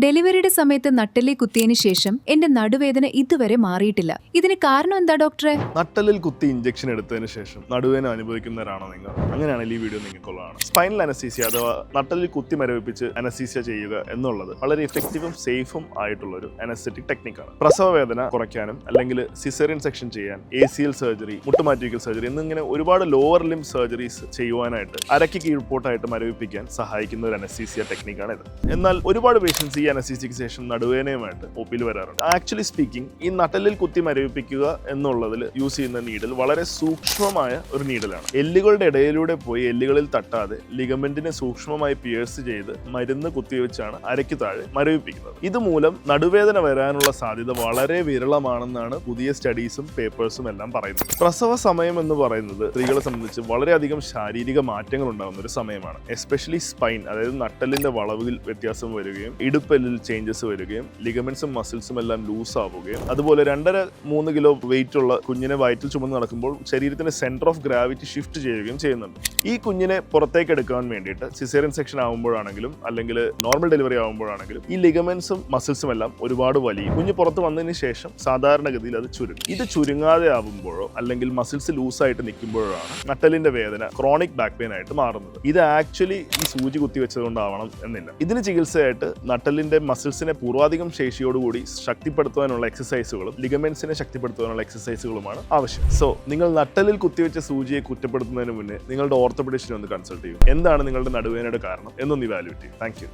ഡെലിവറിയുടെ സമയത്ത് നട്ടെല്ലിൽ കുത്തിയതിനു ശേഷം എന്റെ നടുവേദന ഇതുവരെ മാറിയിട്ടില്ല. ഇതിന് കാരണം എന്താ ഡോക്ടറെ? നട്ടെല്ലിൽ കുത്തി ഇഞ്ചക്ഷൻ എടുത്തതിന് ശേഷം നടുവേദന അനുഭവിക്കുന്നവരാണോ നിങ്ങൾ? അങ്ങനെയാണെങ്കിൽ ഈ വീഡിയോ നിങ്ങൾക്കുള്ളതാണ്. സ്പൈനൽ അനസ്തീസിയ അഥവാ നട്ടെല്ലിൽ കുത്തി മരവിപ്പിച്ച് അനസ്തീസിയ ചെയ്യുക എന്നുള്ളത് വളരെ ഇഫക്റ്റീവും സേഫും ആയിട്ടുള്ള ഒരു അനസ്തെറ്റിക് ടെക്നിക്കാണ്. പ്രസവ വേദന കുറയ്ക്കാനും അല്ലെങ്കിൽ സിസേറിയൻ സെക്ഷൻ ചെയ്യാൻ, ACL സർജറി, മുട്ടുമാറ്റിവയ്ക്കൽ സർജറി എന്നിങ്ങനെ ഒരുപാട് ലോവർ ലിംബ് സർജറീസ് ചെയ്യുവാനായിട്ട് അരയ്ക്ക് കീഴ്പോട്ടായിട്ട് മരവിപ്പിക്കാൻ സഹായിക്കുന്ന ഒരു അനസ്തീസിയ ടെക്നിക്കാണ് ഇത്. എന്നാൽ ഒരുപാട് പേഷ്യൻസ് ഈ അനസ്തീസിയക്ക് ശേഷം നടുവേദനയുമായിട്ട് ഒപ്പിൽ വരാറുണ്ട്. ആക്ച്വലി സ്പീക്കിംഗ്, ഈ നട്ടെല്ലിൽ കുത്തി മരവിപ്പിക്കുക എന്നുള്ളതിൽ യൂസ് ചെയ്യുന്ന നീഡിൽ വളരെ സൂക്ഷ്മമായ ഒരു നീഡിലാണ്. എല്ലുകളുടെ ഇടയിലൂടെ പോയി എല്ലുകളിൽ തട്ടാതെ ലിഗമെന്റിനെ സൂക്ഷ്മമായി പിയേഴ്സ് ചെയ്ത് മരുന്ന് കുത്തിവെച്ചാണ് അരയ്ക്ക് താഴെ മരവിപ്പിക്കുന്നത്. ഇതുമൂലം നടുവേദന വരാനുള്ള സാധ്യത വളരെ വിരളമാണെന്നാണ് പുതിയ സ്റ്റഡീസും പേപ്പേഴ്സും എല്ലാം പറയുന്നത്. പ്രസവ സമയം എന്ന് പറയുന്നത് സ്ത്രീകളെ സംബന്ധിച്ച് വളരെയധികം ശാരീരിക മാറ്റങ്ങൾ ഉണ്ടാകുന്ന ഒരു സമയമാണ്. എസ്പെഷ്യലി സ്പൈൻ, അതായത് നട്ടെല്ലിന്റെ വളവിൽ വ്യത്യാസം വരികയും ഇടുപ്പെല്ലിൽ ചേഞ്ചസ് വരികയും ലിഗമെന്റ്സും മസിൽസും എല്ലാം ലൂസ് ആവുകയും അതുപോലെ 2.5-3 കിലോ വെയിറ്റ് ഉള്ള കുഞ്ഞിനെ വയറ്റിൽ ചുമന്ന് നടക്കുമ്പോൾ ശരീരത്തിന്റെ സെന്റർ ഓഫ് ഗ്രാവിറ്റി ഷിഫ്റ്റ് ചെയ്യുകയും ചെയ്യുന്നുണ്ട്. ഈ കുഞ്ഞിനെ പുറത്തേക്ക് എടുക്കാൻ വേണ്ടിയിട്ട് സിസേറിയൻ സെക്ഷൻ ആകുമ്പോഴാണെങ്കിലും അല്ലെങ്കിൽ നോർമൽ ഡെലിവറി ആകുമ്പോഴാണെങ്കിലും ഈ ലിഗമെന്റ്സും മസിൽസും എല്ലാം ഒരുപാട് വലിയും. കുഞ്ഞ് പുറത്ത് വന്നതിന് ശേഷം സാധാരണഗതിയിൽ അത് ചുരുങ്ങും. ഇത് ചുരുങ്ങാതെ ആവുമ്പോഴോ അല്ലെങ്കിൽ മസിൽസ് ലൂസായിട്ട് നിൽക്കുമ്പോഴോ ആണ് നട്ടെല്ലിന്റെ വേദന ക്രോണിക് ബാക്ക് പെയിൻ ആയിട്ട് മാറുന്നത്. ഇത് ആക്ച്വലി ഈ സൂചി കുത്തിവെച്ചതുകൊണ്ടാവണം എന്നില്ല. ഇതിന് ചികിത്സയായിട്ട് നട്ടെല്ലിന്റെ മസിൽസിനെ പൂർവാധികം ശേഷിയോടുകൂടി ശക്തിപ്പെടുത്തുവാനുള്ള എക്സസൈസുകളും ലിഗമെന്റ്സിനെ ശക്തിപ്പെടുത്തുവാനുള്ള എക്സസൈസുകളുമാണ് ആവശ്യം. സോ നിങ്ങൾ നട്ടെല്ലിൽ കുത്തിവെച്ച സൂചിയെ കുറ്റപ്പെടുത്തുന്നതിന് മുന്നേ നിങ്ങളുടെ ഓർത്തോപെഡിസ്റ്റിനെ ഒന്ന് കൺസൾട്ട് ചെയ്യും. എന്താണ് നിങ്ങളുടെ നടുവേദനയുടെ കാരണം എന്നൊന്ന് ഇവാലുവേറ്റ് ചെയ്യും. Thank you.